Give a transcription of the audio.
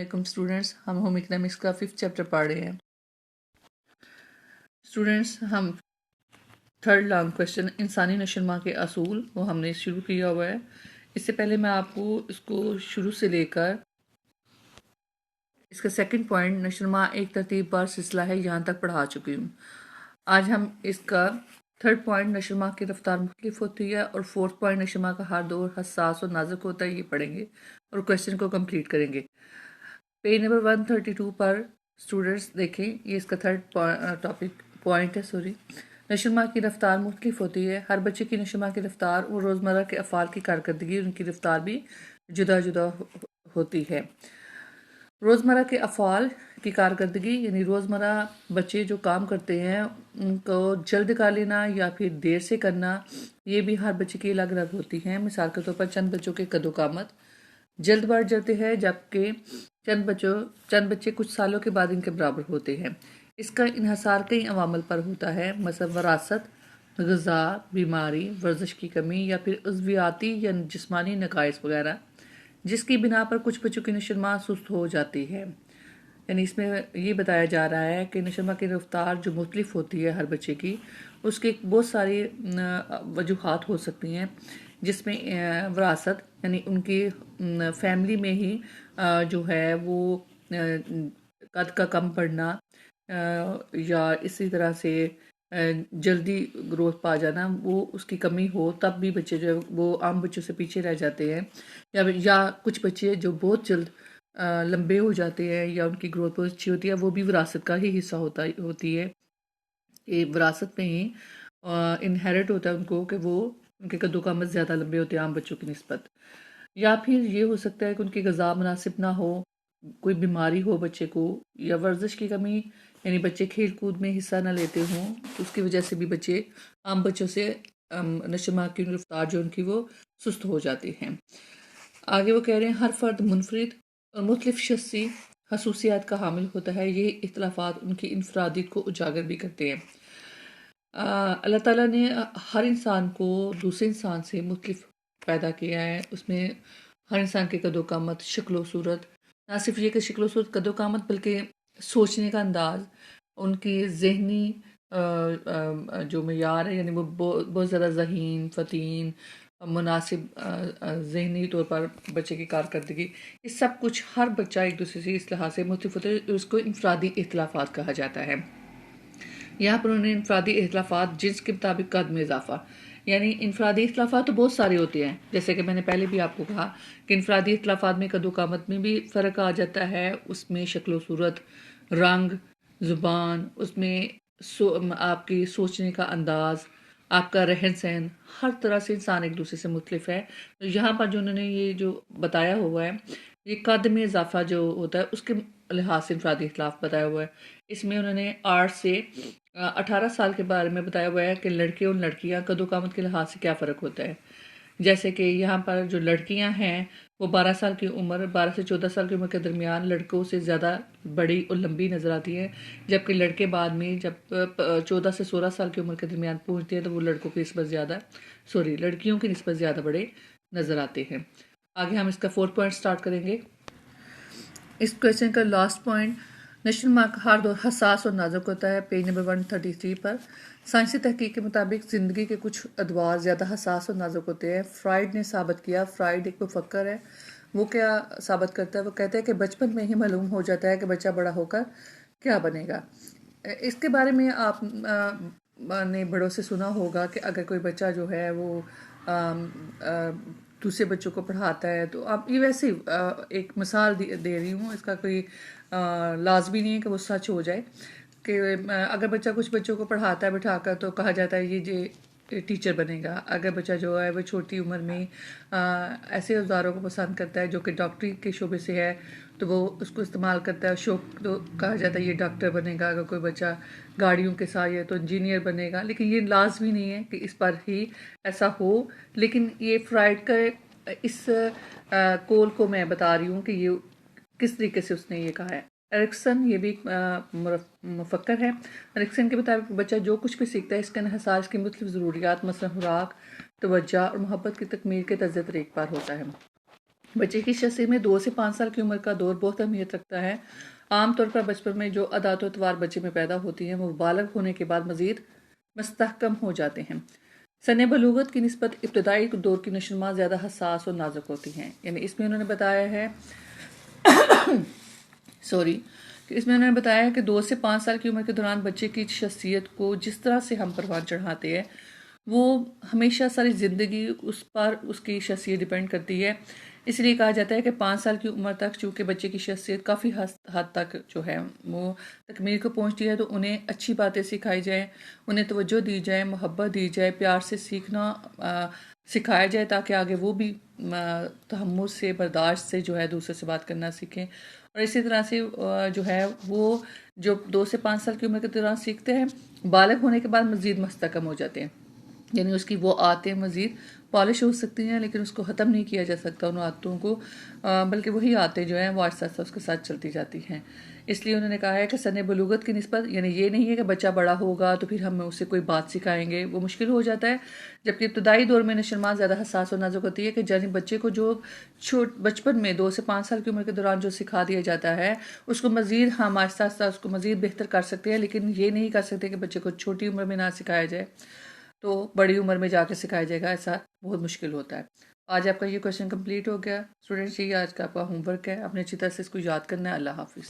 वालेकुम स्टूडेंट्स, हम home economics का 5th चैप्टर पढ़ रहे हैं। स्टूडेंट्स, हम थर्ड लॉन्ग क्वेश्चन इंसानी नशोनुमा के असूल वो हमने शुरू किया हुआ है। इससे पहले मैं आपको इसको शुरू से लेकर इसका सेकंड पॉइंट नशोनुमा एक तरतीब बार सिलसिला है यहाँ तक पढ़ा चुकी हूँ। आज हम इसका थर्ड पॉइंट नशोनुमा की रफ्तार मुख्तलिफ होती है और फोर्थ पॉइंट नशोनुमा का हर दौर हसास और नाजुक होता है, ये पढ़ेंगे और क्वेश्चन को कंप्लीट करेंगे। पेज नंबर 132 पर स्टूडेंट्स देखें, ये इसका थर्ड पॉइंट है। नशोनुमा की रफ्तार मुख्तलिफ होती है। हर बच्चे की नशोनुमा की रफ्तार और रोज़मर्रा के अफ़ाल की कारकर्दगी उनकी रफ्तार भी जुदा जुदा होती है। रोज़मर्रा के अफ़ाल की कारकर्दगी यानी रोज़मर्रा बच्चे जो काम करते हैं उनको जल्द कर लेना या फिर देर से करना, ये भी हर बच्चे की अलग अलग होती हैं। मिसाल के तौर पर चंद बच्चों के कदोकामत जल्द बढ़ जाते हैं, जबकि चंद बच्चे कुछ सालों के बाद इनके बराबर होते हैं। इसका इन्हसार कई अवामल पर होता है, मसलन वरासत, ग़िज़ा, बीमारी, वर्जिश की कमी या फिर उज़वियाती या जिस्मानी नकाइस वगैरह, जिसकी बिना पर कुछ बच्चों की नशोनुमा सुस्त हो जाती है। यानी इसमें ये बताया जा रहा है कि नशोनुमा की रफ्तार जो मुख्तलिफ होती है हर बच्चे की, उसके बहुत सारी वजूहात हो सकती हैं, जिसमें वरासत यानी उनकी फैमिली में ही जो है वो कद का कम पड़ना या इसी तरह से जल्दी ग्रोथ पा जाना, वो उसकी कमी हो, तब भी बच्चे जो है वो आम बच्चों से पीछे रह जाते हैं। या कुछ बच्चे जो बहुत जल्द लंबे हो जाते हैं या उनकी ग्रोथ बहुत अच्छी होती है, वो भी विरासत का ही हिस्सा होती है। ये विरासत में ही इनहेरिट होता है उनको कि वो उनके कद्दोकामत ज़्यादा लंबे होते हैं आम बच्चों की निस्बत। या फिर ये हो सकता है कि उनकी ग़िज़ा मुनासिब ना हो, कोई बीमारी हो बच्चे को, या वर्जिश की कमी यानी बच्चे खेल कूद में हिस्सा ना लेते हों, तो उसकी वजह से भी बच्चे आम बच्चों से नशोनुमा की रफ्तार जो उनकी वो सुस्त हो जाती हैं। आगे वो कह रहे हैं हर फर्द मुनफरिद और मुख्तलिफ शख्सी खसूसियात का हामिल होता है। ये इख्तलाफात उनकी इनफरादियत को उजागर भी करते हैं। अल्लाह ताला ने हर इंसान को दूसरे इंसान से मुख्तलिफ पैदा किया है। उसमें हर इंसान के कदोकामत, शक्ल सूरत, ना सिर्फ ये कि शक्ल सूरत कदोकामत बल्कि सोचने का अंदाज़, उनकी जहनी जो मेयार है, यानी वो बहुत ज़्यादा ज़हीन, फ़तीन, मुनासिब जहनी तौर पर बच्चे की कारकर्दगी, ये सब कुछ हर बच्चा एक दूसरे से इस लिहाज से मुख्तलिफ होता है। उसको इनफरादी इख्तलाफात कहा जाता है। यहाँ पर उन्होंने इनफरादी इख्तलाफात जिन्स के मुताबिक कद में इजाफा, यानी इनफरादी इख्तलाफात तो बहुत सारे होते हैं, जैसे कि मैंने पहले भी आपको कहा कि इनफरादी इख्तलाफात में कदोकामत में भी फ़र्क आ जाता है। उसमें शक्ल सूरत, रंग, ज़ुबान, उसमें आपकी सोचने का अंदाज़, आपका रहन सहन, हर तरह से इंसान एक दूसरे से मुख्तलिफ है। तो यहाँ पर जो उन्होंने ये जो बताया हुआ है, ये कद में इजाफा जो होता है उसके लिहाज से इनफरादी इख्तलाफ बताया हुआ है। इसमें उन्होंने 8 से 18 साल के बारे में बताया हुआ है कि लड़के और लड़कियां कदोकामत के लिहाज से क्या फ़र्क होता है। जैसे कि यहाँ पर जो लड़कियां हैं वो 12 साल की उम्र, 12 से 14 साल की उम्र के दरमियान लड़कों से ज़्यादा बड़ी और लंबी नज़र आती है, जबकि लड़के बाद में जब 14 से 16 साल की उम्र के दरमियान पहुँचते हैं तो वो लड़कों की निस्बत लड़कियों की निस्बत ज़्यादा बड़े नज़र आते हैं। आगे हम इसका 4th पॉइंट स्टार्ट करेंगे। इस क्वेश्चन का लास्ट पॉइंट नशोनुमा का हर दौर हसास और नाजुक होता है। पेज नंबर 133 पर साइंसी तहकीक के मुताबिक ज़िंदगी के कुछ अदवार ज़्यादा हसास और नाजुक होते हैं। फ्राइड ने साबित किया, फ्राइड एक मुफक्कर है, वो क्या साबित करता है, वो कहता है कि बचपन में ही मालूम हो जाता है कि बच्चा बड़ा होकर क्या बनेगा। इसके बारे में आप ने बड़ों से सुना होगा कि अगर कोई बच्चा जो है वो दूसरे बच्चों को पढ़ाता है, तो आप ये वैसे एक मिसाल दे रही हूँ, इसका कोई लाजमी नहीं है कि वो सच हो जाए। कि अगर बच्चा कुछ बच्चों को पढ़ाता है बिठाकर तो कहा जाता है ये टीचर बनेगा। अगर बच्चा जो है वो छोटी उम्र में ऐसे औजारों को पसंद करता है जो कि डॉक्टरी के शोबे से है, तो वो उसको इस्तेमाल करता है, शौक, तो कहा जाता है ये डॉक्टर बनेगा। अगर कोई बच्चा गाड़ियों के साथ है तो इंजीनियर बनेगा। लेकिन ये लाजमी नहीं है कि इस पर ही ऐसा हो। लेकिन ये फ्राइड का इस कौल को मैं बता रही हूँ कि ये किस तरीके से उसने ये कहा है। एरिक्सन ये भी एक मुफक्कर है। एरिक्सन के मुताबिक बच्चा जो कुछ भी सीखता है इसका इन्हिसार इसकी मुख्तलिफ ज़रूरियात, मसलन खुराक, तवज्जो और मोहब्बत की तकमील के तर्ज़ तरीक़ पर होता है। بچے کی شخصیت میں 2 سے 5 سال کی عمر کا دور بہت اہمیت رکھتا ہے۔ عام طور پر بچپن میں جو عادات و اطوار بچے میں پیدا ہوتی ہیں وہ بالغ ہونے کے بعد مزید مستحکم ہو جاتے ہیں۔ سن بلوغت کی نسبت ابتدائی دور کی نشوونما زیادہ حساس اور نازک ہوتی ہیں، یعنی اس میں انہوں نے بتایا ہے اس میں انہوں نے بتایا ہے کہ 2 سے 5 سال کی عمر کے دوران بچے کی شخصیت کو جس طرح سے ہم پروان چڑھاتے ہیں وہ ہمیشہ ساری زندگی اس پر اس کی شخصیت ڈیپینڈ کرتی ہے۔ اس لیے کہا جاتا ہے کہ 5 سال کی عمر تک چونکہ بچے کی شخصیت کافی حد تک جو ہے وہ تکمیل کو پہنچتی ہے، تو انہیں اچھی باتیں سکھائی جائیں، انہیں توجہ دی جائے، محبت دی جائے، پیار سے سیکھنا سکھایا جائے تاکہ آگے وہ بھی تحمل سے، برداشت سے جو ہے دوسرے سے بات کرنا سیکھیں۔ اور اسی طرح سے جو ہے وہ جو 2 سے 5 سال کی عمر کے دوران سیکھتے ہیں، بالغ ہونے کے بعد مزید مستحکم ہو جاتے ہیں، یعنی اس کی وہ عادتیں مزید پالش ہو سکتی ہیں لیکن اس کو ختم نہیں کیا جا سکتا ان عادتوں کو، بلکہ وہی عادتیں جو ہیں وہ آہستہ آہستہ اس کے ساتھ چلتی جاتی ہیں۔ اس لیے انہوں نے کہا ہے کہ سن بلوغت کی نسبت، یعنی یہ نہیں ہے کہ بچہ بڑا ہوگا تو پھر ہم اسے کوئی بات سکھائیں گے، وہ مشکل ہو جاتا ہے، جبکہ ابتدائی دور میں نشوونما زیادہ حساس اور نازک ہوتی ہے کہ جانی بچے کو جو بچپن میں 2 سے 5 سال کی عمر کے دوران جو سکھا دیا جاتا ہے اس کو مزید ہم آہستہ آہستہ اس کو مزید بہتر کر سکتے ہیں، لیکن یہ نہیں کر سکتے کہ بچے کو چھوٹی عمر میں نہ سکھایا جائے تو بڑی عمر میں جا کے سکھایا جائے گا، ایسا بہت مشکل ہوتا ہے۔ آج آپ کا یہ کویشچن کمپلیٹ ہو گیا اسٹوڈنٹس، یہ آج کا آپ کا ہوم ورک ہے، اپنے اچھی طرح سے اس کو یاد کرنا ہے۔ اللہ حافظ۔